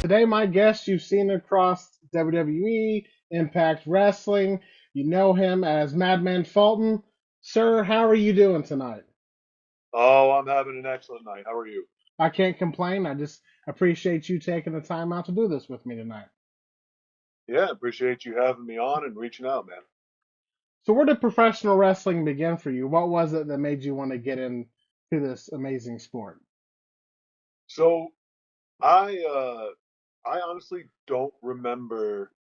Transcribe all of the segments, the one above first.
Today, my guest you've seen across WWE, Impact Wrestling. You know him as Madman Fulton. Sir, how are you doing tonight? Oh, I'm having an excellent night. How are you? I can't complain. I just appreciate you taking the time out to do this with me tonight. Yeah, appreciate you having me on and reaching out, man. So, where did professional wrestling begin for you? What was it that made you want to get into this amazing sport? So I honestly don't remember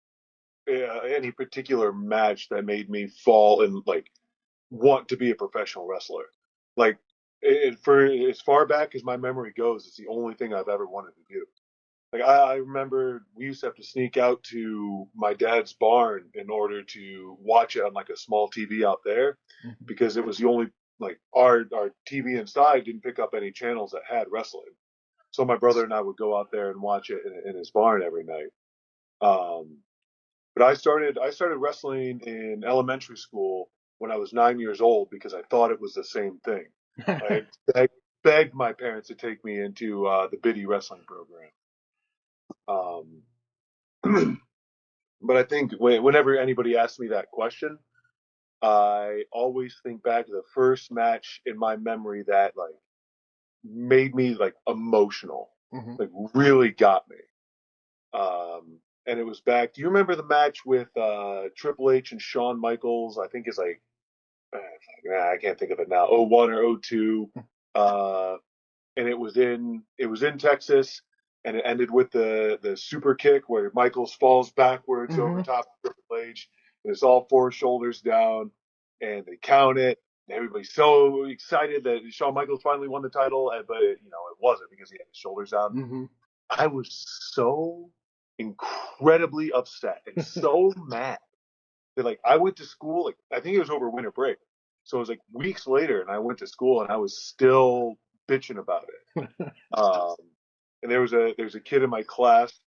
any particular match that made me fall and like want to be a professional wrestler. Like for as far back as my memory goes, it's the only thing I've ever wanted to do. Like I remember we used to have to sneak out to my dad's barn in order to watch it on like a small TV out there Mhm. because it was the only like our TV inside didn't pick up any channels that had wrestling. So my brother and I would go out there and watch it in his barn every night. Um, but I started wrestling in elementary school when I was 9 years old because I thought it was the same thing. I had begged my parents to take me into the Biddy wrestling program. Um, But I think whenever anybody asks me that question, I always think back to the first match in my memory that like made me like emotional, Mhm. like really got me. And it was back. Do you remember the match with Triple H and Shawn Michaels? I think it's like I can't think of it now. '01 or '02. Uh, and it was in Texas, and it ended with the super kick where Michaels falls backwards over Mhm. top of Triple H, and it's all four shoulders down, and they count it. And everybody's so excited that Shawn Michaels finally won the title, but it wasn't because he had his shoulders down. Mhm. I was so incredibly upset and so mad that like I went to school, like I think it was over winter break, so it was like weeks later, and I went to school and I was still bitching about it. Um, and there was a kid in my class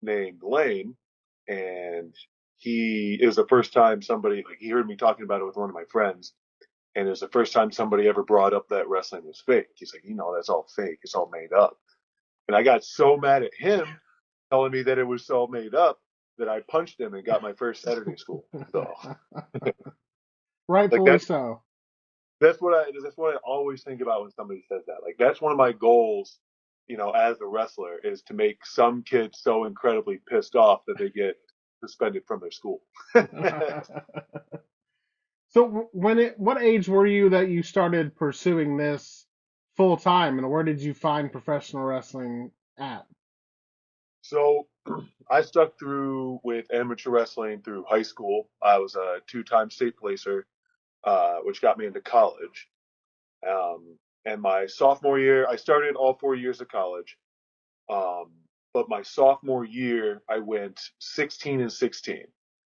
named Lane, and it was the first time somebody like he heard me talking about it with one of my friends, and it was the first time somebody ever brought up that wrestling was fake. He's like, that's all fake. It's all made up. And I got so mad at him telling me that it was all made up that I punched him and got my first Saturday school. So like Rightfully so. that's what I always think about when somebody says that. Like that's one of my goals, as a wrestler, is to make some kid so incredibly pissed off that they get suspended from their school. So what age were you that you started pursuing this full time, and where did you find professional wrestling at? So I stuck through with amateur wrestling through high school. I was a two-time state placer, which got me into college. And my sophomore year, I started all 4 years of college. Um, but my sophomore year, I went 16 and 16.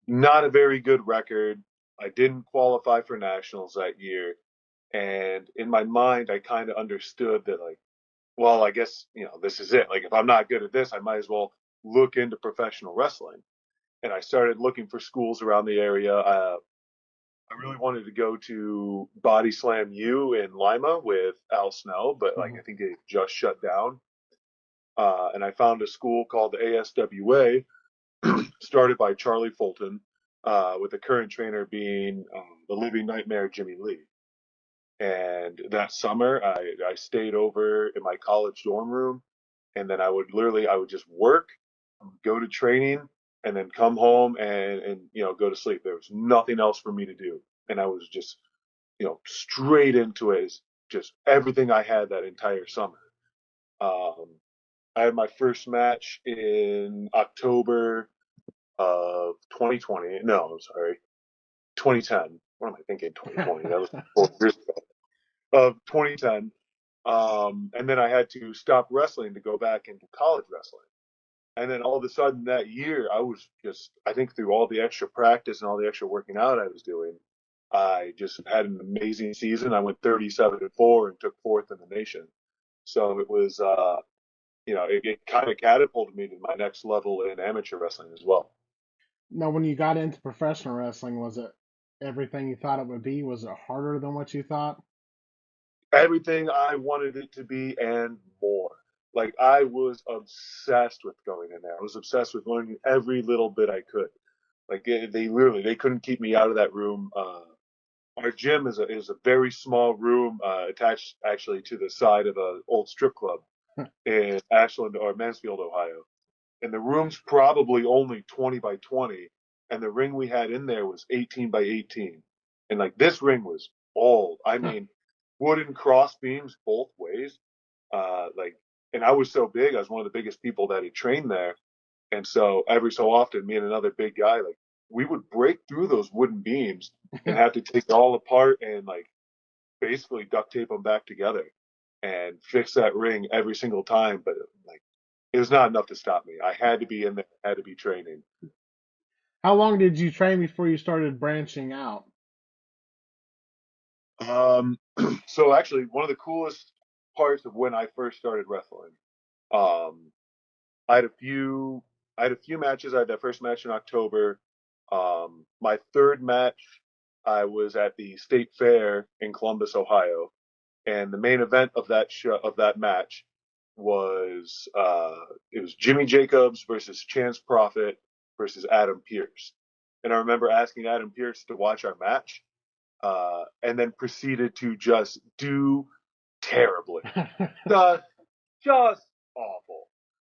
Not a very good record. I didn't qualify for nationals that year. And in my mind, I kind of understood that, like, well, I guess, this is it. Like, if I'm not good at this, I might as well look into professional wrestling. And I started looking for schools around the area. I really wanted to go to Body Slam U in Lima with Al Snow, but like Mhm. I think it just shut down. And I found a school called the ASWA, started by Charlie Fulton, with the current trainer being the living nightmare Jimmy Lee. And that summer, I stayed over in my college dorm room, and then I would just work, go to training, and then come home and go to sleep. There was nothing else for me to do, and I was just straight into it, just everything I had that entire summer. Um, I had my first match in October of 2020. No, I'm sorry, 2010. What am I thinking? 2020. That was 4 years ago. Of 2010. And then I had to stop wrestling to go back into college wrestling. And then all of a sudden that year, I think through all the extra practice and all the extra working out I was doing, I just had an amazing season. I went 37-4 and took fourth in the nation. So it was, it kind of catapulted me to my next level in amateur wrestling as well. Now, when you got into professional wrestling, was it everything you thought it would be? Was it harder than what you thought? Everything I wanted it to be and more. Like I was obsessed with going in there. I was obsessed with learning every little bit I could. Like they couldn't keep me out of that room. Our gym is a very small room attached actually to the side of an old strip club in Ashland or Mansfield, Ohio. And the room's probably only 20 by 20, and the ring we had in there was 18 by 18. And like this ring was old. I mean, wooden cross beams both ways. Like, and I was so big, I was one of the biggest people that had trained there. And so every so often, me and another big guy, like, we would break through those wooden beams and have to take it all apart and like basically duct tape them back together and fix that ring every single time. But like, it was not enough to stop me. I had to be in there, had to be training. How long did you train before you started branching out? Um, so actually, one of the coolest parts of when I first started wrestling, um, I had a few, I had a few matches. I had that first match in October. My third match, I was at the state fair in Columbus, Ohio, and the main event of that match was it was Jimmy Jacobs versus Chance Prophet versus Adam Pearce. And I remember asking Adam Pearce to watch our match, and then proceeded to just do terribly, just just awful.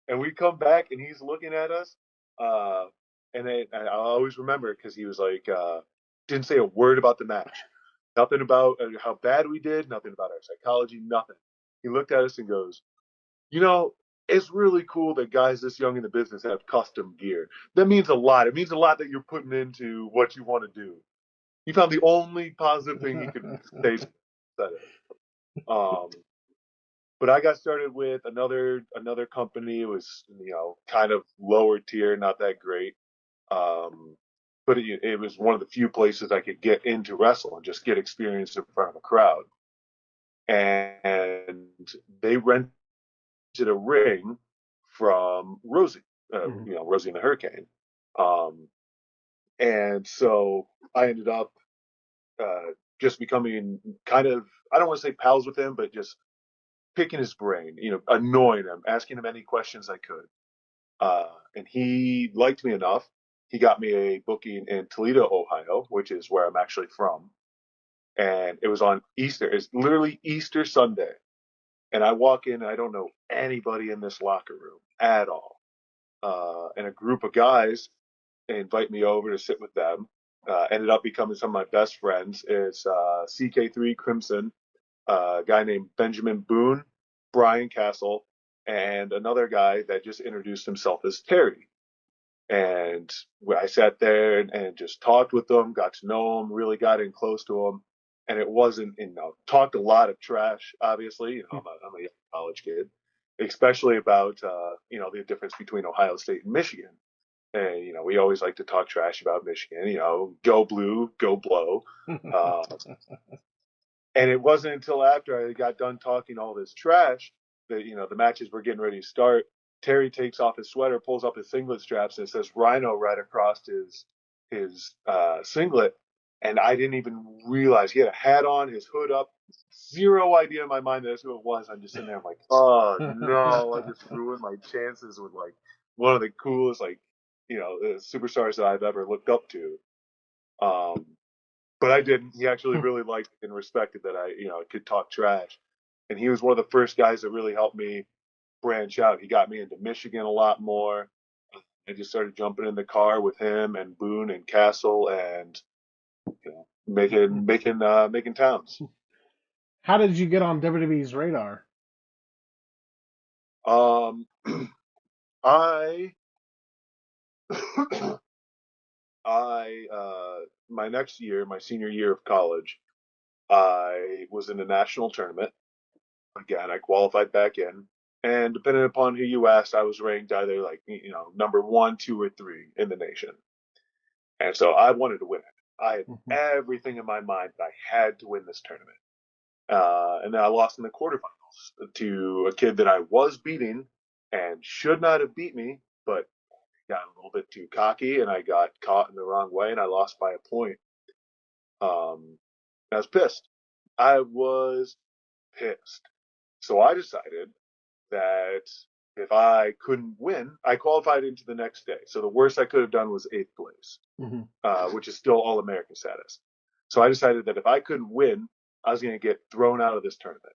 And we come back and he's looking at us, uh, and I always remember because he was like, didn't say a word about the match, nothing about how bad we did, nothing about our psychology, nothing. He looked at us and goes, you know, it's really cool that guys this young in the business have custom gear. That means a lot. It means a lot that you're putting into what you want to do. He found the only positive thing he could say. Said it. Um, but I got started with another company. It was kind of lower tier, not that great. Um, but it was one of the few places I could get into wrestle and just get experience in front of a crowd. And they rented a ring from Rosie, Mhm. Rosie and the Hurricane. Um, and so I ended up just becoming kind of, I don't want to say pals with him, but just picking his brain, annoying him, asking him any questions I could. And he liked me enough. He got me a booking in Toledo, Ohio, which is where I'm actually from. And it was on Easter. It's literally Easter Sunday. And I walk in and I don't know anybody in this locker room at all. And a group of guys invite me over to sit with them. Ended up becoming some of my best friends. It's CK3 Crimson, a guy named Benjamin Boone, Brian Castle, and another guy that just introduced himself as Terry. And I sat there and just talked with them, got to know them, really got in close to them. And it wasn't, talked a lot of trash, obviously. I'm a young college kid, especially about, the difference between Ohio State and Michigan. And, we always like to talk trash about Michigan, go blue, go blow. Uh, and it wasn't until after I got done talking all this trash that, the matches were getting ready to start. Terry takes off his sweater, pulls up his singlet straps, and it says Rhino right across his singlet. And I didn't even realize he had a hat on, his hood up. Zero idea in my mind that's who it was. I'm just sitting there, I'm like, oh no, I just ruined my chances with like one of the coolest superstars that I've ever looked up to. Um, but I didn't. He actually really liked and respected that I could talk trash. And he was one of the first guys that really helped me branch out. He got me into Michigan a lot more. I just started jumping in the car with him and Boone and Castle and making towns. How did you get on WWE's radar? Um, I my next year, my senior year of college, I was in a national tournament. Again, I qualified back in. And depending upon who you asked, I was ranked either like, number one, two, or three in the nation. And so I wanted to win it. I had Mhm. everything in my mind that I had to win this tournament. And then I lost in the quarterfinals to a kid that I was beating and should not have beat me, but got a little bit too cocky and I got caught in the wrong way and I lost by a point. I was pissed. I was pissed. So I decided that if I couldn't win, I qualified into the next day. So the worst I could have done was 8th place, which is still All-American status. So I decided that if I couldn't win, I was going to get thrown out of this tournament.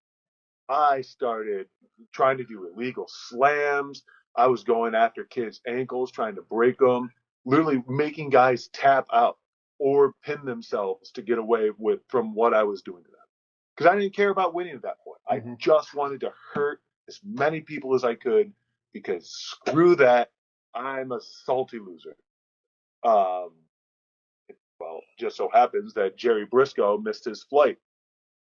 I started trying to do illegal slams. I was going after kids' ankles, trying to break them, literally making guys tap out or pin themselves to get away from what I was doing to them. Because I didn't care about winning at that point. I just wanted to hurt as many people as I could, because screw that, I'm a salty loser. Well, just so happens that Jerry Briscoe missed his flight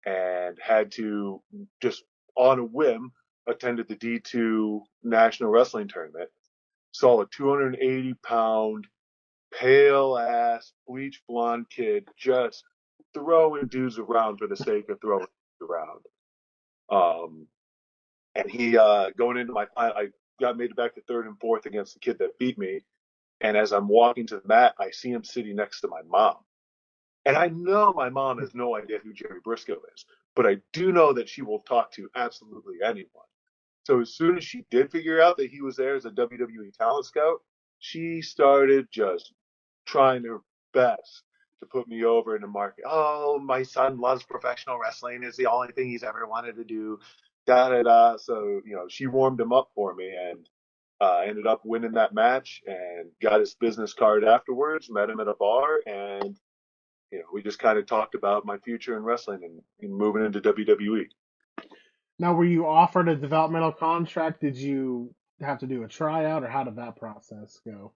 and had to, just on a whim, attended the D2 National Wrestling Tournament. Saw a 280-pound, pale-ass, bleach blonde kid just throwing dudes around for the sake of throwing dudes around. And he, going into my final, I got made it back to 3rd and 4th against the kid that beat me. And as I'm walking to the mat, I see him sitting next to my mom. And I know my mom has no idea who Jerry Briscoe is, but I do know that she will talk to absolutely anyone. So as soon as she did figure out that he was there as a WWE talent scout, she started just trying her best to put me over in the market. Oh, my son loves professional wrestling. It's the only thing he's ever wanted to do. Da da da. So, she warmed him up for me, and ended up winning that match and got his business card afterwards, met him at a bar, and we just kind of talked about my future in wrestling and moving into WWE. Now, were you offered a developmental contract? Did you have to do a tryout, or how did that process go?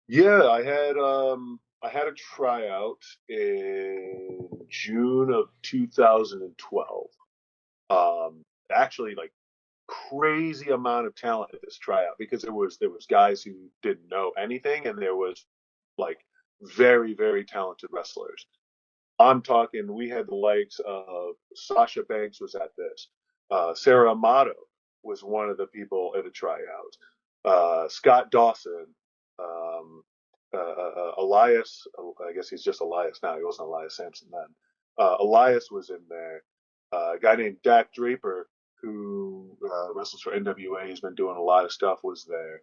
Yeah, I had a tryout in June of 2012. Actually, like, crazy amount of talent at this tryout, because there was guys who didn't know anything, and there was, like, very, very talented wrestlers. I'm talking, we had the likes of Sasha Banks was at this. Sarah Amato was one of the people at a tryout. Scott Dawson, um, Elias, I guess he's just Elias now. He wasn't Elias Sampson then. Elias was in there. A guy named Dak Draper, who wrestles for NWA, he's been doing a lot of stuff, was there.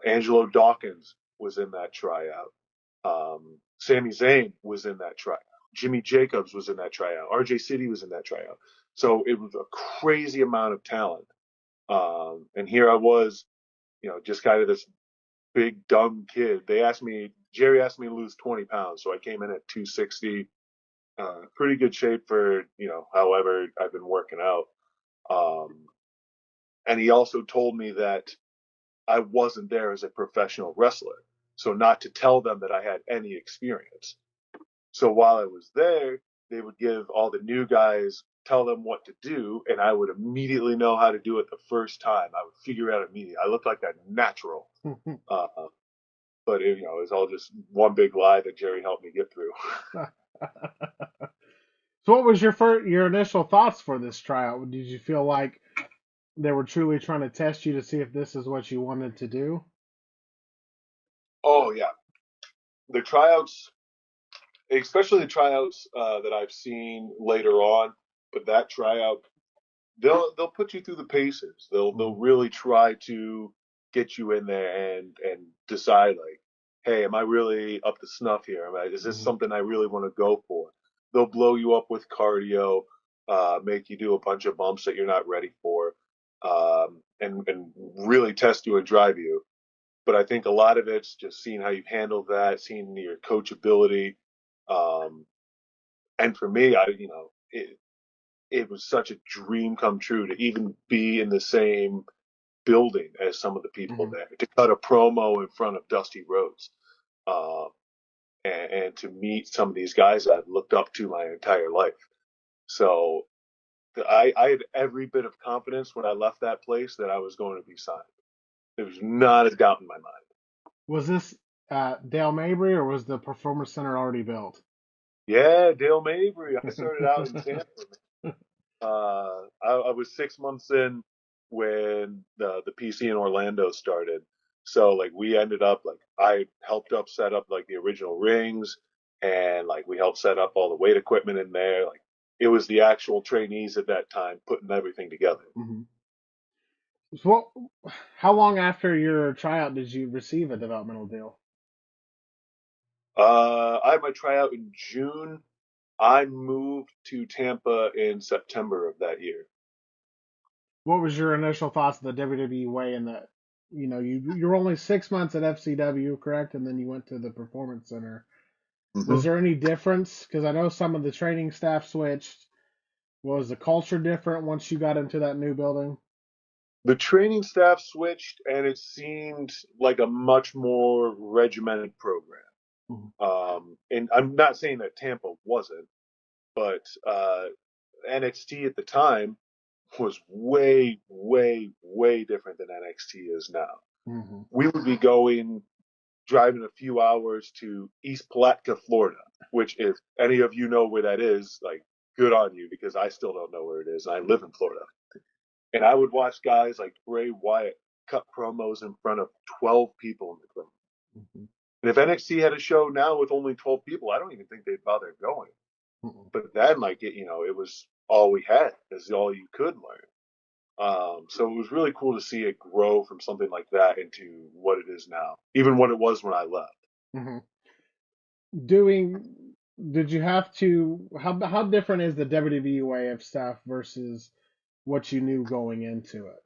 Angelo Dawkins was in that tryout. Sami Zayn was in that tryout. Jimmy Jacobs was in that tryout. RJ City was in that tryout. So it was a crazy amount of talent. And here I was, just kind of this big, dumb kid. Jerry asked me to lose 20 pounds. So I came in at 260, pretty good shape for, however I've been working out. And he also told me that I wasn't there as a professional wrestler. So not to tell them that I had any experience. So while I was there, they would give all the new guys, tell them what to do, and I would immediately know how to do it the first time. I would figure it out immediately. I looked like a natural. uh, but it was all just one big lie that Jerry helped me get through. So, what was your initial thoughts for this tryout? Did you feel like they were truly trying to test you to see if this is what you wanted to do? Oh yeah, the tryouts, especially the tryouts that I've seen later on, but that tryout, they'll put you through the paces. They'll really try to get you in there and decide, like, hey, am I really up to snuff here? Is this something I really want to go for? They'll blow you up with cardio, make you do a bunch of bumps that you're not ready for, and really test you and drive you. But I think a lot of it's just seeing how you handle that, seeing your coachability. Um, and for me, it was such a dream come true to even be in the same building as some of the people there, to cut a promo in front of Dusty Rhodes, uh, and to meet some of these guys I've looked up to my entire life. So I had every bit of confidence when I left that place that I was going to be signed. There was not a doubt in my mind. Was this Dale Mabry, or was the Performance Center already built? Yeah, Dale Mabry. I started out in Tampa. I was 6 months in when the PC in Orlando started. So, like, we ended up, like, I helped up set up, like, the original rings, and, like, we helped set up all the weight equipment in there. Like, it was the actual trainees at that time putting everything together. So how long after your tryout did you receive a developmental deal? I had my tryout in June. I moved to Tampa in September of that year. What was your initial thoughts of the WWE way and that you're only 6 months at FCW, correct? And then you went to the Performance Center. Was Hmm. there any difference? Because I know some of the training staff switched. Was the culture different once you got into that new building? The training staff switched, and it seemed like a much more regimented program. Mhm. And I'm not saying that Tampa wasn't, but NXT at the time was way, way, way different than NXT is now. Hmm. We would be driving a few hours to East Palatka, Florida, which if any of you know where that is, like, good on you, because I still don't know where it is. And I live in Florida. And I would watch guys like Bray Wyatt cut promos in front of 12 people in the crowd. Hmm. And if NXT had a show now with only 12 people, I don't even think they'd bother going. Hmm. But then, like, it was all we had, is all you could learn. So it was really cool to see it grow from something like that into what it is now, even what it was when I left. Hmm. Doing, did you have to? How different is the WWE way of stuff versus what you knew going into it?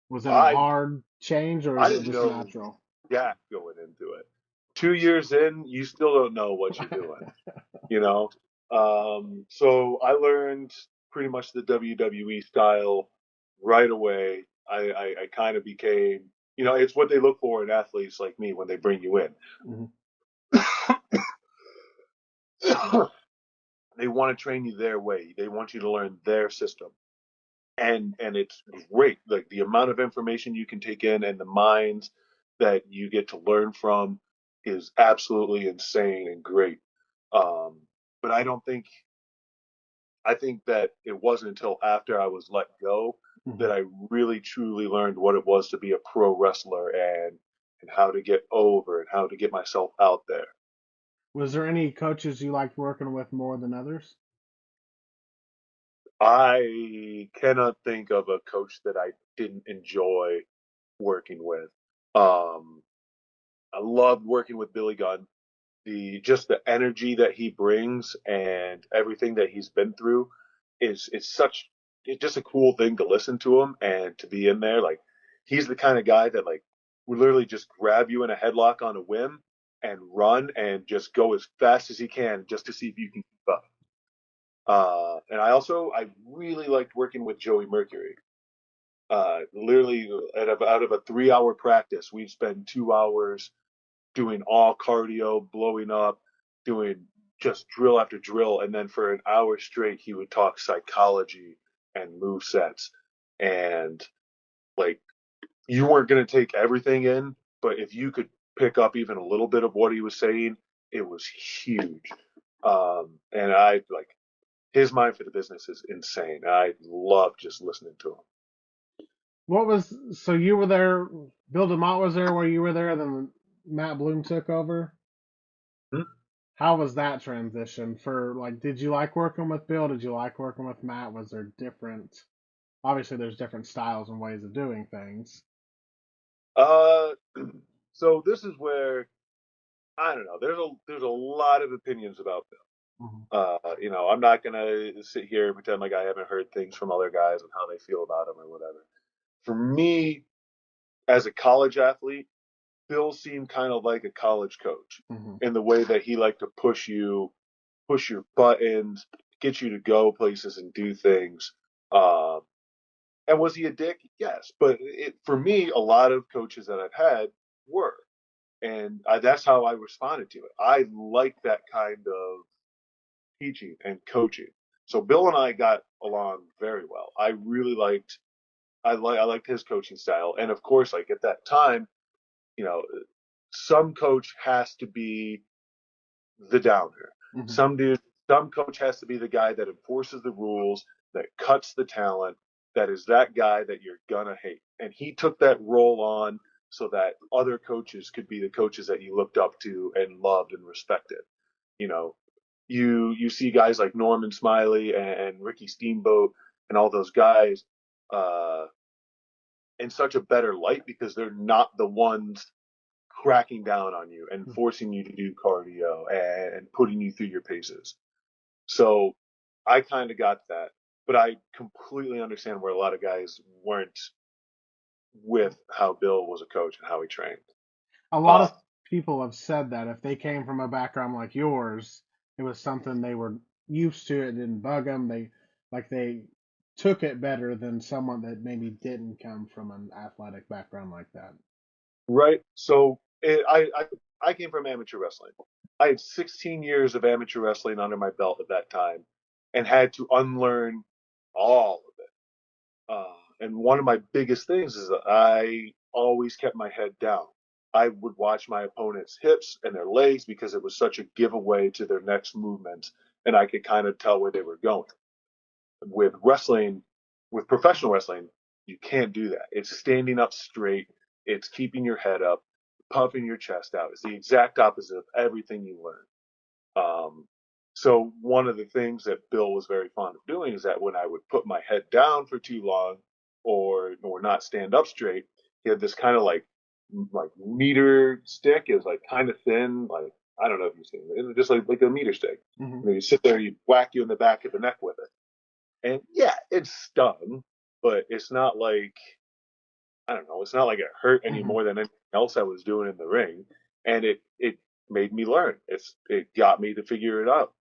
Was it a I hard change or I is it didn't just know natural? jack going into it. 2 years in, you still don't know what you're doing, you know. So I learned pretty much the WWE style right away. I kind of became, it's what they look for in athletes like me when they bring you in. Hmm. They want to train you their way. They want you to learn their system. And it's great. Like, the amount of information you can take in and the minds that you get to learn from is absolutely insane and great. Um, but I think that it wasn't until after I was let go Hmm. that I really truly learned what it was to be a pro wrestler, and how to get over and how to get myself out there. Was there any coaches you liked working with more than others? I cannot think of a coach that I didn't enjoy working with. Um, I loved working with Billy Gunn. The energy that he brings and everything that he's been through is such it's just a cool thing to listen to him and to be in there. Like, he's the kind of guy that, like, would literally just grab you in a headlock on a whim and run and just go as fast as he can just to see if you can keep up. And I really liked working with Joey Mercury. Literally, out of a 3 hour practice, we'd spend 2 hours doing all cardio, blowing up, doing just drill after drill, and then for an hour straight, he would talk psychology and move sets. And, like, you weren't going to take everything in, but if you could pick up even a little bit of what he was saying, it was huge. And I like his mind for the business is insane. I love just listening to him. So you were there, Bill DeMott was there where you were there, then Matt Bloom took over. Hmm? How was that transition for like, did you like working with Bill? Did you like working with Matt? Was there different, obviously there's different styles and ways of doing things. Uh, so this is where I don't know. There's a lot of opinions about Hmm. I'm not gonna sit here and pretend like I haven't heard things from other guys and how they feel about him or whatever. For me, as a college athlete, Bill seemed kind of like a college coach Hmm. in the way that he liked to push your buttons, get you to go places and do things. Um, and was he a dick? Yes, but for me, a lot of coaches that I've had were, and that's how I responded to it. I like that kind of teaching and coaching. So Bill and I got along very well. I liked his coaching style, and of course, like, at that time, you know, some coach has to be the downer. Hmm. Some dude, some coach has to be the guy that enforces the rules, that cuts the talent, that is that guy that you're gonna hate. And he took that role on so that other coaches could be the coaches that you looked up to and loved and respected. You know, you see guys like Norman Smiley and Ricky Steamboat and all those guys. in such a better light because they're not the ones cracking down on you and forcing you to do cardio and putting you through your paces. So I kind of got that, but I completely understand where a lot of guys weren't with how Bill was a coach and how he trained. A lot Uh, of people have said that if they came from a background like yours, it was something they were used to. It didn't bug them. They took it better than someone that maybe didn't come from an athletic background like that. right. So I came from amateur wrestling. I had 16 years of amateur wrestling under my belt at that time, and had to unlearn all of it. And one of my biggest things is that I always kept my head down. I would watch my opponent's hips and their legs because it was such a giveaway to their next movement, and I could kind of tell where they were going. With wrestling, with professional wrestling, you can't do that. It's standing up straight, it's keeping your head up, puffing your chest out. It's the exact opposite of everything you learn. Um, so one of the things that Bill was very fond of doing is that when I would put my head down for too long or not stand up straight, he had this kind of like meter stick. It was like kind of thin, like I don't know if you've seen it. It was just like a meter stick. Hmm. And you sit there, you whack you in the back of the neck with it. And yeah, it stung, but it's not like I don't know, it's not like it hurt any Hmm. more than anything else I was doing in the ring. And it made me learn. It got me to figure it out.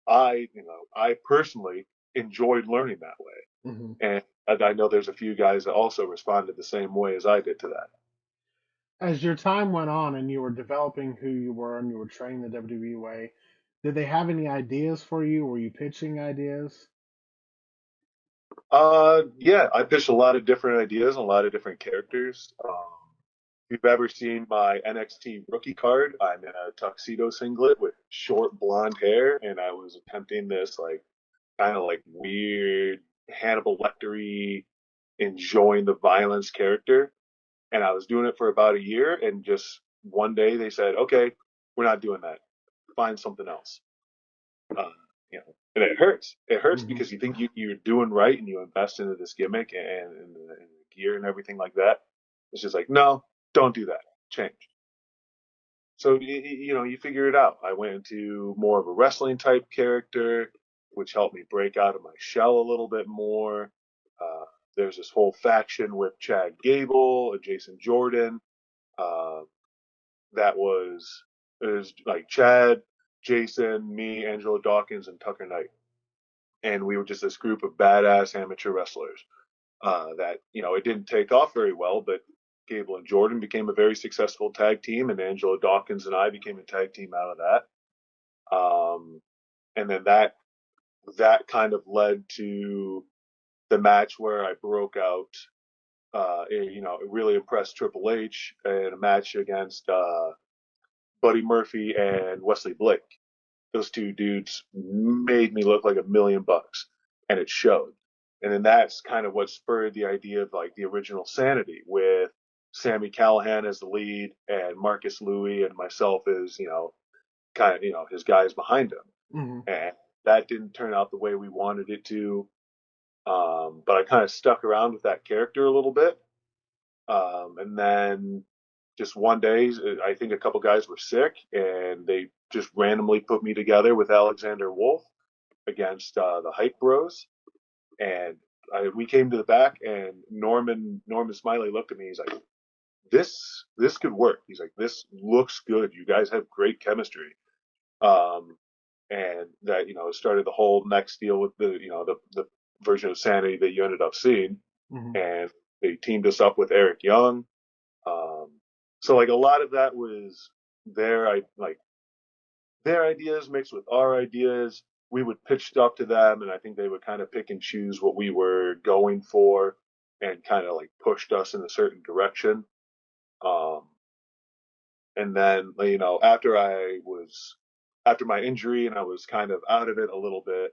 I personally enjoyed learning that way. Hmm. And I know there's a few guys that also responded the same way as I did to that. As your time went on and you were developing who you were and you were training the WWE way, did they have any ideas for you? Were you pitching ideas? Yeah, I pitched a lot of different ideas and a lot of different characters. If you've ever seen my NXT rookie card, I'm in a tuxedo singlet with short blonde hair, and I was attempting this like kind of like weird Hannibal Lecter-y, enjoying the violence character. And I was doing it for about a year, and just one day they said, "Okay, we're not doing that. Find something else." Uh, and it hurts. It hurts Hmm. because you think you're doing right and you invest into this gimmick and the gear and everything like that. It's just like, no, don't do that. Change. So you figure it out. I went into more of a wrestling type character, which helped me break out of my shell a little bit more. Uh, there's this whole faction with Chad Gable and Jason Jordan. Uh, that was it was like Chad, Jason, me, Angelo Dawkins, and Tucker Knight, and we were just this group of badass amateur wrestlers. That it didn't take off very well, but Gable and Jordan became a very successful tag team, and Angelo Dawkins and I became a tag team out of that. And then that kind of led to the match where I broke out. It really impressed Triple H in a match against Buddy Murphy and Wesley Blake. Those two dudes made me look like $1 million, and it showed. And then that's kind of what spurred the idea of like the original SaNiTY with Sammy Callahan as the lead and Marcus Louis and myself as, kind of, his guys behind him. Hmm. And that didn't turn out the way we wanted it to. But I kind of stuck around with that character a little bit. And then just one day, I think a couple guys were sick, and they just randomly put me together with Alexander Wolf against the Hype Bros. And we came to the back, and Norman Smiley looked at me. He's like, "This could work." He's like, "This looks good. You guys have great chemistry." Um, and that started the whole next deal with the version of SaNiTY that you ended up seeing, Hmm. and they teamed us up with Eric Young. Um, so like a lot of that was their ideas mixed with our ideas. We would pitch stuff to them, and I think they would kind of pick and choose what we were going for, and kind of like pushed us in a certain direction. Um, and then after my injury and I was kind of out of it a little bit,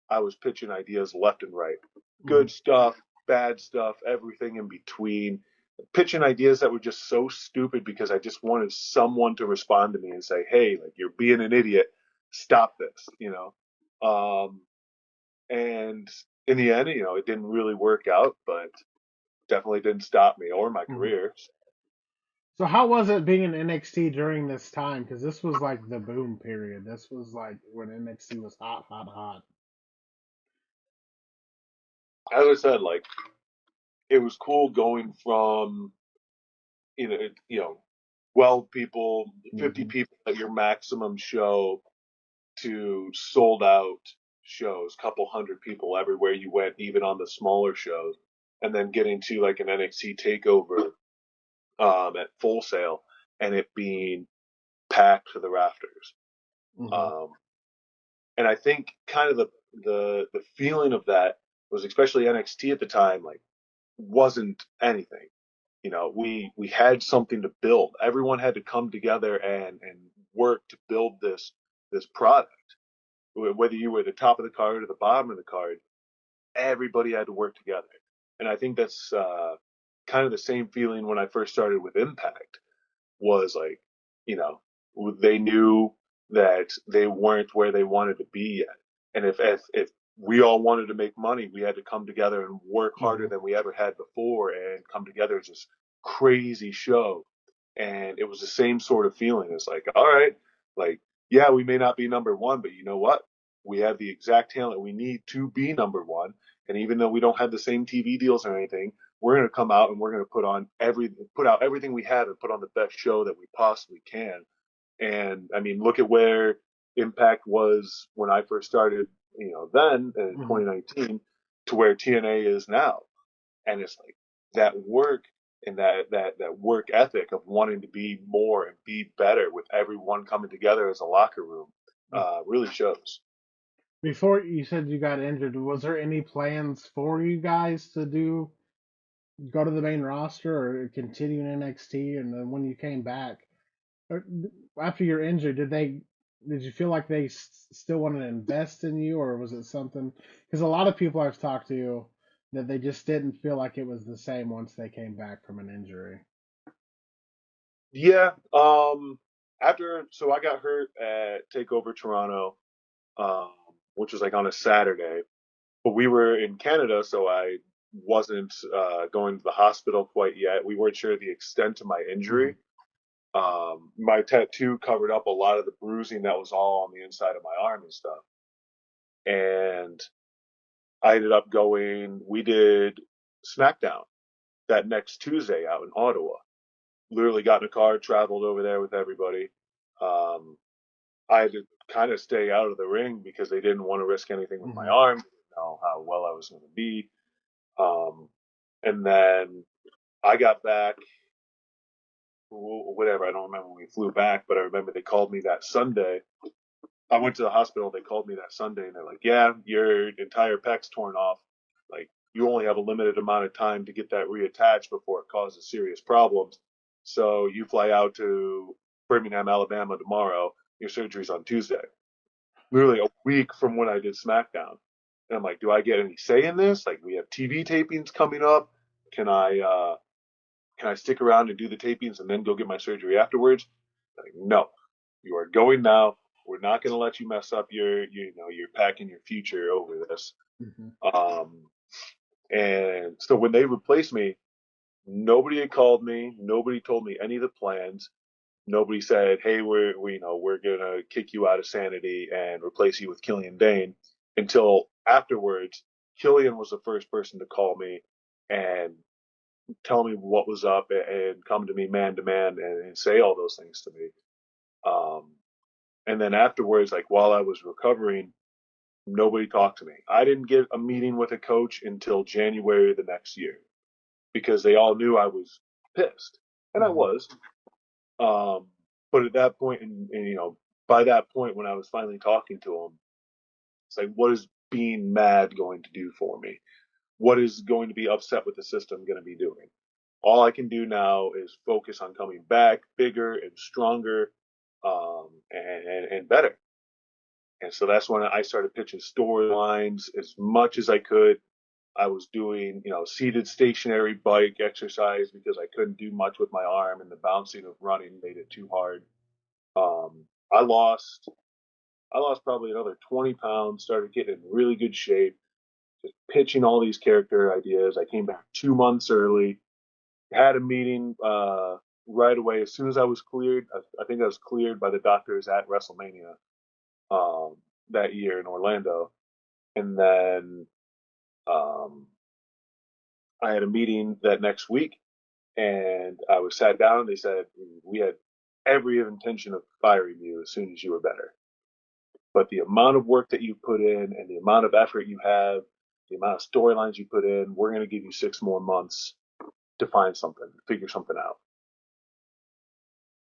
I was pitching ideas left and right, Hmm. good stuff, bad stuff, everything in between, pitching ideas that were just so stupid because I just wanted someone to respond to me and say, "Hey, like you're being an idiot, stop this." And in the end, it didn't really work out, but definitely didn't stop me or my Hmm. career. So how was it being in NXT during this time? Because this was like the boom period. This was like when NXT was hot, hot, hot. As I said, like it was cool going from you know 12 people, 50 Hmm. people at your maximum show to sold out shows, couple hundred people everywhere you went, even on the smaller shows, and then getting to like an NXT takeover at Full Sail and it being packed to the rafters. Hmm. Um, and I think kind of the feeling of that was especially NXT at the time, like wasn't anything. We had something to build. Everyone had to come together and work to build this product. Whether you were the top of the card or the bottom of the card, everybody had to work together. And I think that's kind of the same feeling when I first started with Impact was like, you know, they knew that they weren't where they wanted to be yet. And if we all wanted to make money, we had to come together and work harder Hmm. than we ever had before and come together as this crazy show. And it was the same sort of feeling. It's like, all right, like, yeah, we may not be number one, but you know what? We have the exact talent we need to be number one. And even though we don't have the same TV deals or anything, we're going to come out and we're going to put out everything we have and put on the best show that we possibly can. And I mean, look at where Impact was when I first started, then in Hmm. 2019 to where TNA is now. And it's like that work and that work ethic of wanting to be more and be better with everyone coming together as a locker room really shows. Before you said you got injured, was there any plans for you guys to go to the main roster or continue in NXT? And then when you came back, or after your injury, did you feel like they still wanted to invest in you, or was it something? Because a lot of people I've talked to that they just didn't feel like it was the same once they came back from an injury. Yeah. So I got hurt at Takeover Toronto, um, which was like on a Saturday. But we were in Canada, so I wasn't going to the hospital quite yet. We weren't sure the extent of my Hmm. injury. My tattoo covered up a lot of the bruising that was all on the inside of my arm and stuff. And I ended up going, we did SmackDown that next Tuesday out in Ottawa. Literally got in a car, traveled over there with everybody. Um, I had to kind of stay out of the ring because they didn't want to risk anything with my Hmm. arm, didn't know how well I was going to be. Um, and then I got back, whatever. I don't remember when we flew back, but I remember they called me that Sunday. I went to the hospital. They called me that Sunday, and they're like, "Yeah, your entire pec's torn off. Like, you only have a limited amount of time to get that reattached before it causes serious problems. So you fly out to Birmingham, Alabama tomorrow. Your surgery's on Tuesday." Literally a week from when I did SmackDown. And I'm like, "Do I get any say in this? Like, we have TV tapings coming up. Can I uh, can I stick around and do the tapings and then go get my surgery afterwards?" Like, no, you are going now. We're not going to let you mess up your pack and your future over this. Hmm. Um, and so when they replaced me, nobody had called me. Nobody told me any of the plans. Nobody said, "Hey, we're gonna kick you out of SaNiTY and replace you with Killian Dane." Until afterwards, Killian was the first person to call me and tell me what was up and come to me man to man and say all those things to me. Um, and then afterwards, like while I was recovering, nobody talked to me. I didn't get a meeting with a coach until January the next year because they all knew I was pissed, and I Hmm. was. Um, but at that point, by that point, when I was finally talking to them, it's like, what is being mad going to do for me? What is going to be upset with the system going to be doing? All I can do now is focus on coming back bigger and stronger, and better. And so that's when I started pitching storylines as much as I could. I was doing, seated stationary bike exercise because I couldn't do much with my arm, and the bouncing of running made it too hard. Um, I lost, I lost probably another 20 pounds, started getting in really good shape, just pitching all these character ideas. I came back 2 months early, had a meeting right away as soon as I was cleared. I think I was cleared by the doctors at WrestleMania um, that year in Orlando, and then um, I had a meeting that next week, and I was sat down. And they said we had every intention of firing you as soon as you were better, but the amount of work that you put in and the amount of effort you have, the amount of storylines you put in, we're going to give you 6 more months to find something, figure something out.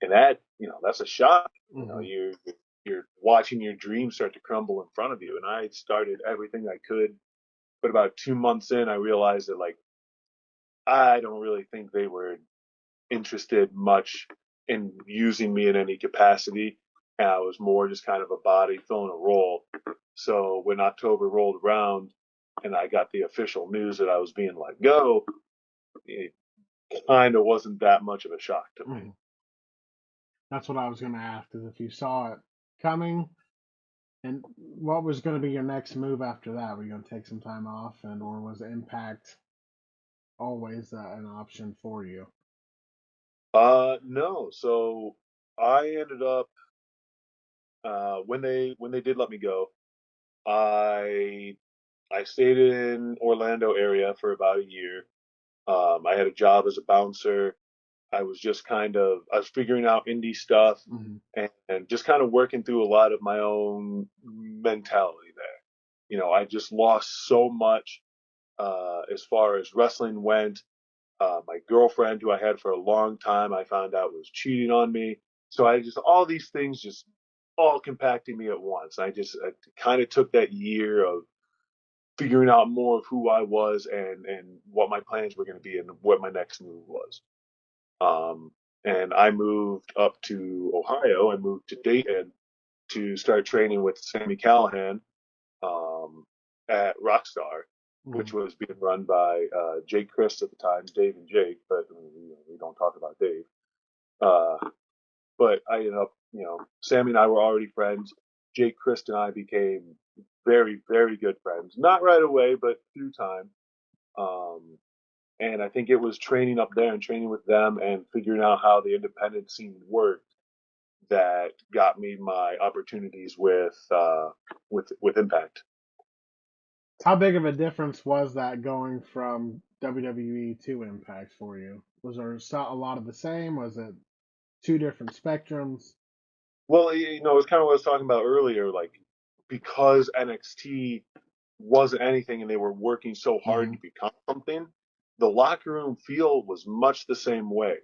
And that, that's a shock. Mm-hmm. You're watching your dreams start to crumble in front of you. And I started everything I could, but about 2 months in, I realized that like I don't really think they were interested much in using me in any capacity. And I was more just kind of a body filling a role. So when October rolled around and I got the official news that I was being let go, it kind of wasn't that much of a shock to me. Mm-hmm. That's what I was going to ask, is if you saw it coming, and what was going to be your next move after that? Were you going to take some time off, or was Impact always an option for you? No. So I ended up when they did let me go, I I stayed in Orlando area for about a year. I had a job as a bouncer. I was figuring out indie stuff Mm-hmm. and just kind of working through a lot of my own mentality there. I just lost so much as far as wrestling went. My girlfriend, who I had for a long time, I found out was cheating on me. So all these things just all compacting me at once. I kind of took that year of figuring out more of who I was and what my plans were going to be and what my next move was. Um, and I moved up to Ohio. I moved to Dayton to start training with Sammy Callahan um, at Rockstar, Mm-hmm. which was being run by Jake Christ at the time, Dave and Jake, but we don't talk about Dave. Uh, but I ended up, Sammy and I were already friends. Jake Christ and I became very, very good friends. Not right away, but through time. Um, and I think it was training up there and training with them and figuring out how the independent scene worked that got me my opportunities with Impact. How big of a difference was that going from WWE to Impact for you? Was there a lot of the same? Was it two different spectrums? Well, it's kind of what I was talking about earlier. Like, because NXT wasn't anything and they were working so hard Mm-hmm. to become something, the locker room feel was much the same way.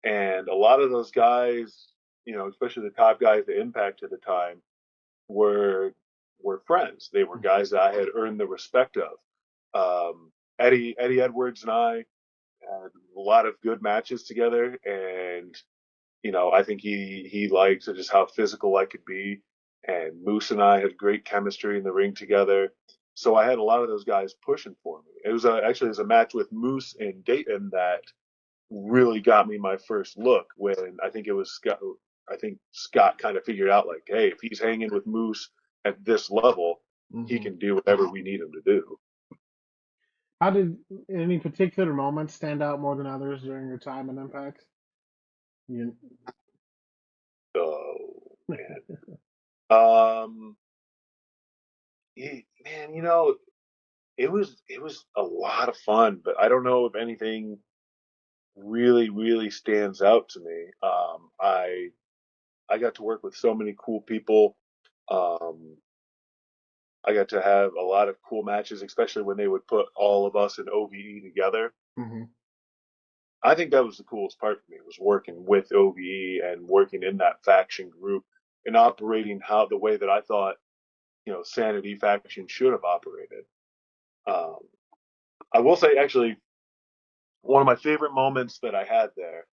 And a lot of those guys, especially the top guys at Impact at the time, were were friends. They were guys that I had earned the respect of. Eddie Edwards and I had a lot of good matches together, and I think he liked just how physical I could be. And Moose and I had great chemistry in the ring together. So I had a lot of those guys pushing for me. Actually, it was a match with Moose and Dayton that really got me my first look when I think it was Scott. I think Scott kind of figured out like, hey, if he's hanging with Moose at this level, he Mm-hmm. can do whatever we need him to do. How did any particular moments stand out more than others during your time in Impact? You, Oh man, man, it was a lot of fun, but I don't know if anything really really stands out to me. I got to work with so many cool people. Um, I got to have a lot of cool matches, especially when they would put all of us in OVE together. mm-hmm. I think that was the coolest part for me was working with OVE and working in that faction group and operating how the way that I thought SaNiTY faction should have operated. Um, I will say actually one of my favorite moments that I had there.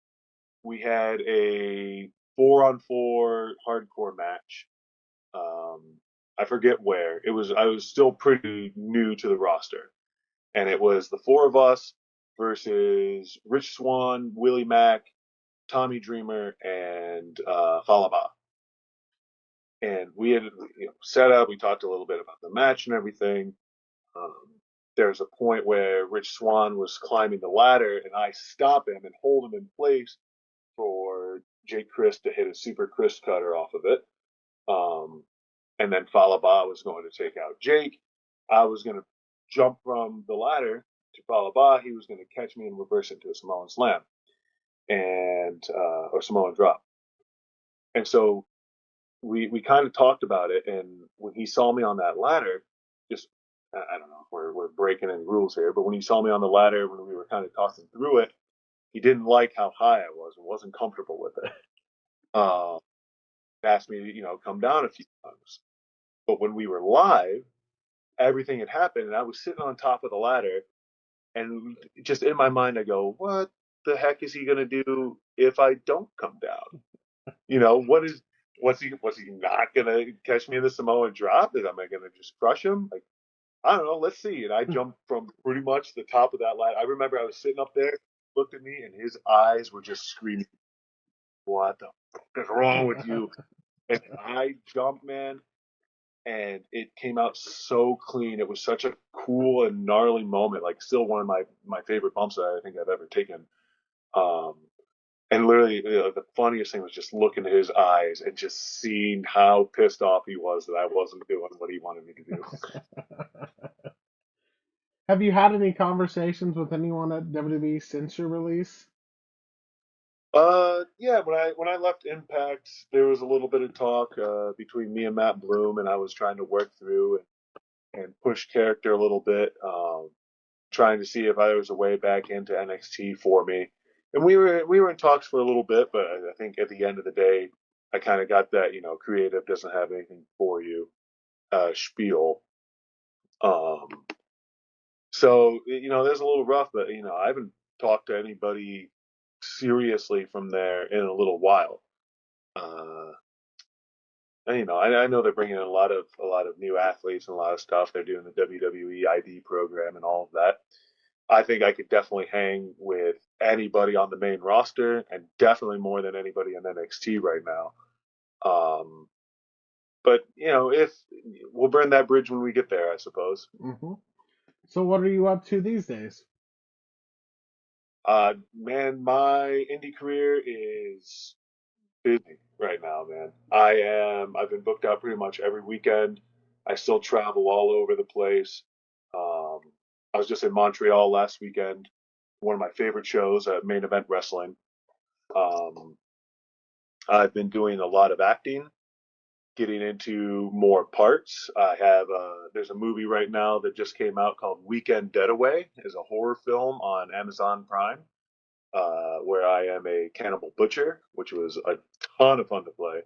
We had a 4-on-4 hardcore match. I forget where it was. I was still pretty new to the roster, and it was the four of us versus Rich Swann, Willie Mack, Tommy Dreamer, and Falaba. And we had set up. We talked a little bit about the match and everything. Um, there's a point where Rich Swann was climbing the ladder, and I stop him and hold him in place for Jake Crist to hit a super Crist cutter off of it. And then Falaba was going to take out Jake. I was going to jump from the ladder to Falaba. He was going to catch me and reverse into a Samoan slam and or Samoan drop. And so we kind of talked about it. And when he saw me on that ladder, just I don't know if we're breaking in rules here, but when he saw me on the ladder when we were kind of talking through it, he didn't like how high I was and wasn't comfortable with it. Asked me to, come down a few times. But when we were live, everything had happened and I was sitting on top of the ladder and just in my mind, I go, what the heck is he going to do if I don't come down? What's he not going to catch me in the Samoan drop? Am I going to just crush him? Like, I don't know. Let's see. And I jumped from pretty much the top of that ladder. I remember I was sitting up there, looked at me, and his eyes were just screaming, what the fuck is wrong with you? And I jumped, man, and it came out so clean. It was such a cool and gnarly moment. Like, still one of my favorite bumps that I think I've ever taken. Um, and literally, the funniest thing was just looking at his eyes and just seeing how pissed off he was that I wasn't doing what he wanted me to do. Have you had any conversations with anyone at WWE since your release? Yeah, when I left Impact, there was a little bit of talk between me and Matt Bloom, and I was trying to work through and push character a little bit, trying to see if there was a way back into NXT for me. And we were in talks for a little bit, but I think at the end of the day, I kind of got that creative doesn't have anything for you spiel. Um, so there's a little rough, but I haven't talked to anybody seriously from there in a little while. Uh, and I know they're bringing in a lot of new athletes and a lot of stuff. They're doing the WWE ID program and all of that. I think I could definitely hang with anybody on the main roster, and definitely more than anybody in NXT right now. But if we'll burn that bridge when we get there, I suppose. Hmm. So what are you up to these days? Man, my indie career is busy right now, man. I've been booked out pretty much every weekend. I still travel all over the place. Um, I was just in Montreal last weekend. One of my favorite shows, Main Event Wrestling. Um, I've been doing a lot of acting, getting into more parts. There's a movie right now that just came out called Weekend Getaway. It's a horror film on Amazon Prime, where I am a cannibal butcher, which was a ton of fun to play.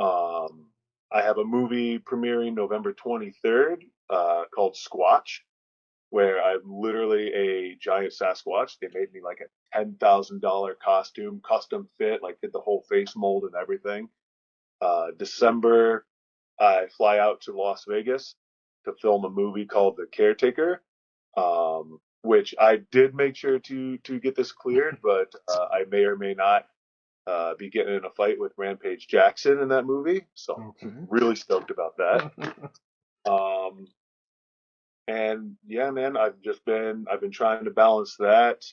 Um, I have a movie premiering November 23rd, called Squatch, where I'm literally a giant Sasquatch. They made me like a $10,000 costume, custom fit, like did the whole face mold and everything. December, I fly out to Las Vegas to film a movie called The Caretaker, which I did make sure to get this cleared, but I may or may not be getting in a fight with Rampage Jackson in that movie. So Okay. really stoked about that. Um, and yeah, man, I've been trying to balance that,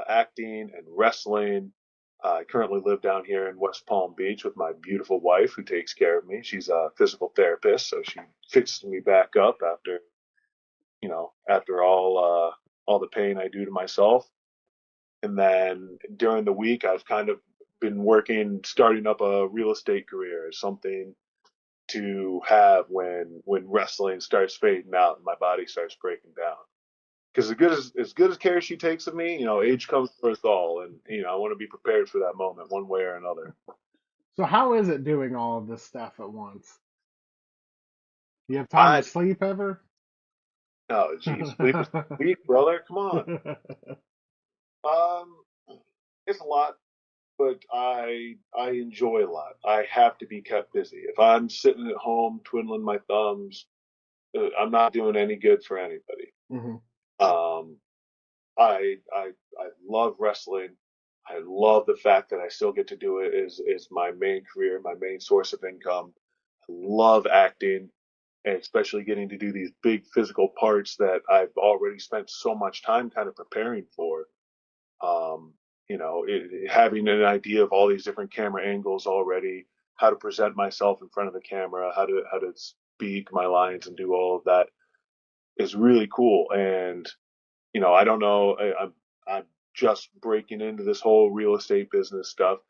acting and wrestling. I currently live down here in West Palm Beach with my beautiful wife who takes care of me. She's a physical therapist, so she fixes me back up after all the pain I do to myself. And then during the week, I've kind of been starting up a real estate career, something to have when wrestling starts fading out and my body starts breaking down. Because as good as care she takes of me, age comes for us all, and I want to be prepared for that moment, one way or another. So how is it doing all of this stuff at once? You have time to I sleep ever? Oh, geez, sleep is sweet, brother. Come on. Um, it's a lot, but I enjoy a lot. I have to be kept busy. If I'm sitting at home twiddling my thumbs, I'm not doing any good for anybody. Hmm. Um, I love wrestling. I love the fact that I still get to do it is my main career, my main source of income. I love acting. and especially getting to do these big physical parts that I've already spent so much time kind of preparing for. Um, Having an idea of all these different camera angles already, how to present myself in front of the camera, how to speak my lines and do all of that is really cool. And I don't know, I'm just breaking into this whole real estate business stuff,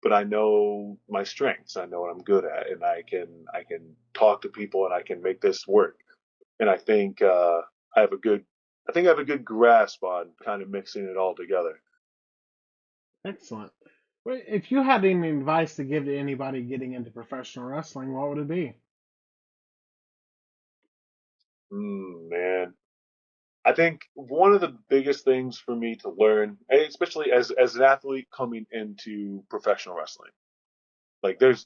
but I know my strengths. I know what I'm good at, and I can talk to people and I can make this work. And I have a good I have a good grasp on kind of mixing it all together. Excellent. Well, if you had any advice to give to anybody getting into professional wrestling, what would it be? Man. I think one of the biggest things for me to learn, especially as an athlete coming into professional wrestling, like there's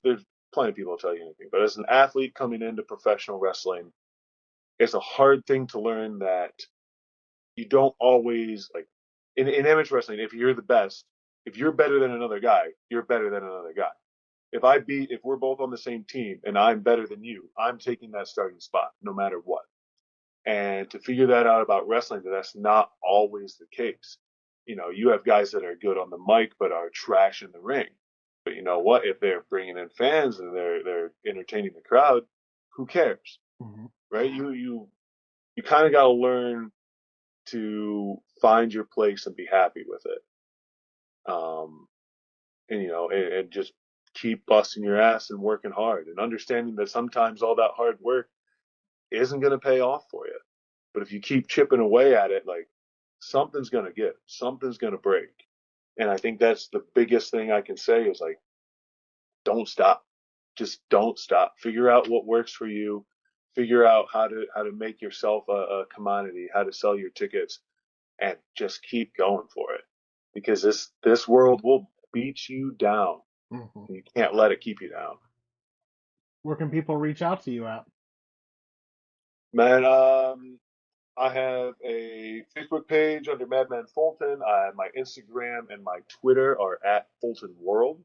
plenty of people will tell you anything, but as an athlete coming into professional wrestling, it's a hard thing to learn that you don't always like in amateur wrestling. If you're the best, if you're better than another guy, you're better than another guy. If we're both on the same team and I'm better than you, I'm taking that starting spot no matter what. And to figure that out about wrestling, that's not always the case. You have guys that are good on the mic but are trash in the ring. But you know what? If they're bringing in fans and they're entertaining the crowd, who cares, Hmm. right? You kind of got to learn to find your place and be happy with it. Um, and just keep busting your ass and working hard and understanding that sometimes all that hard work isn't going to pay off for you. But if you keep chipping away at it, like something's going to give, something's going to break. And I think that's the biggest thing I can say is like, don't stop. Just don't stop. Figure out what works for you. Figure out how to make yourself a commodity, how to sell your tickets, and just keep going for it. Because this world will beat you down. Hmm. You can't let it keep you down. Where can people reach out to you at? Man, I have a Facebook page under Madman Fulton. My Instagram and my Twitter are at Fulton World.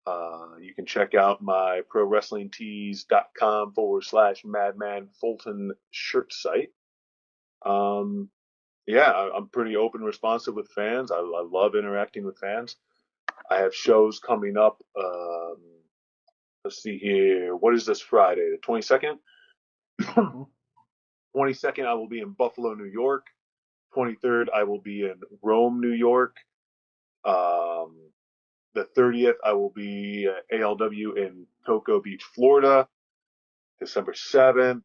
You can check out my prowrestlingtees.com/Madman Fulton shirt site. Um, yeah, I'm pretty open, responsive with fans. I love interacting with fans. I have shows coming up. Let's see here. What is this Friday? The 22nd? Hmm. 22nd, I will be in Buffalo, New York. 23rd, I will be in Rome, New York. Um, the 30th, I will be at ALW in Cocoa Beach, Florida. December 7th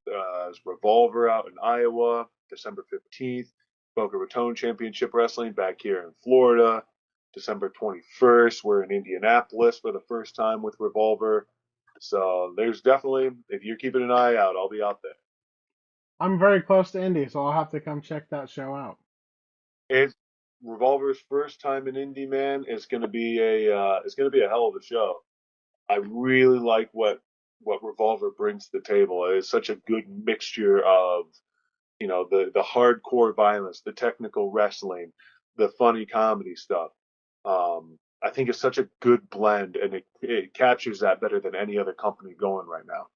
is Revolver out in Iowa. December 15th, Boca Raton Championship Wrestling back here in Florida. December 21st, we're in Indianapolis for the first time with Revolver. So there's definitely, if you're keeping an eye out, I'll be out there. I'm very close to Indy, so I'll have to come check that show out. It's Revolver's first time in Indie, man. It's gonna be a hell of a show. I really like what Revolver brings to the table. It's such a good mixture of the hardcore violence, the technical wrestling, the funny comedy stuff. I think it's such a good blend, and it captures that better than any other company going right now.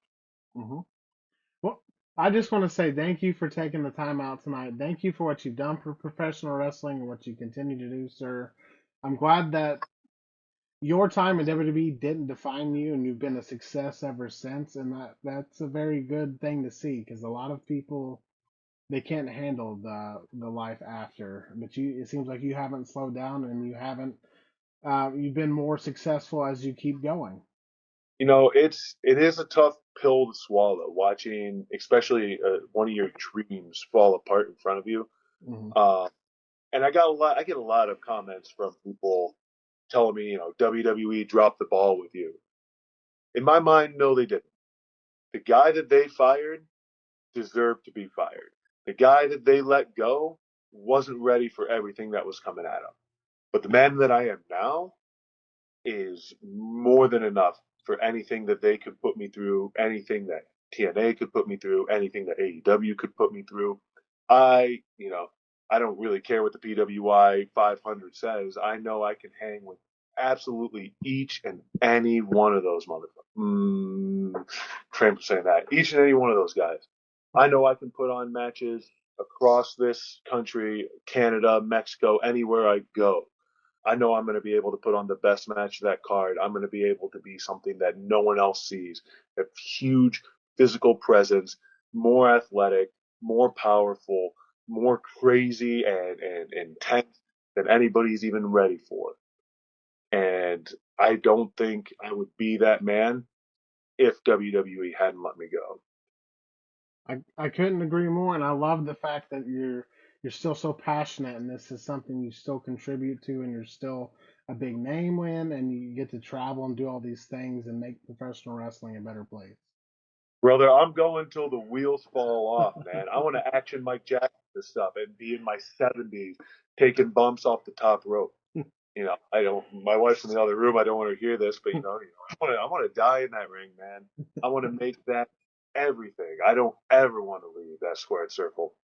Hmm. Well, I just want to say thank you for taking the time out tonight. Thank you for what you've done for professional wrestling and what you continue to do, sir. I'm glad that your time in WWE didn't define you, and you've been a success ever since. And that's a very good thing to see because a lot of people they can't handle the life after. But it seems like you haven't slowed down, and you've been more successful as you keep going. It is a tough pill to swallow, watching especially one of your dreams fall apart in front of you. Hmm. Uh, and I get a lot of comments from people telling me, WWE dropped the ball with you. In my mind, no, they didn't. The guy that they fired deserved to be fired. The guy that they let go wasn't ready for everything that was coming at him. But the man that I am now is more than enough for anything that they could put me through, anything that TNA could put me through, anything that AEW could put me through. I, you know, I don't really care what the PWI 500 says. I know I can hang with absolutely each and any one of those motherfuckers. Train for saying that. Each and any one of those guys. I know I can put on matches across this country, Canada, Mexico, anywhere I go. I know I'm going to be able to put on the best match of that card. I'm going to be able to be something that no one else sees. A huge physical presence, more athletic, more powerful, more crazy and intense than anybody's even ready for. And I don't think I would be that man if WWE hadn't let me go. I couldn't agree more, and I love the fact that you're still so passionate, and this is something you still contribute to, and you're still a big name when, and you get to travel and do all these things and make professional wrestling a better place. Brother, I'm going till the wheels fall off, man. I want to action Mike Jackson this stuff and be in my 70s taking bumps off the top rope. I don't. My wife's in the other room. I don't want her to hear this, but I want to die in that ring, man. I want to make that everything. I don't ever want to leave that squared circle.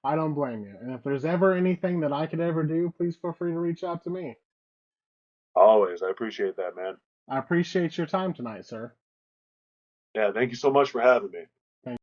I don't blame you. And if there's ever anything that I could ever do, please feel free to reach out to me. Always, I appreciate that, man. I appreciate your time tonight, sir. Yeah, thank you so much for having me.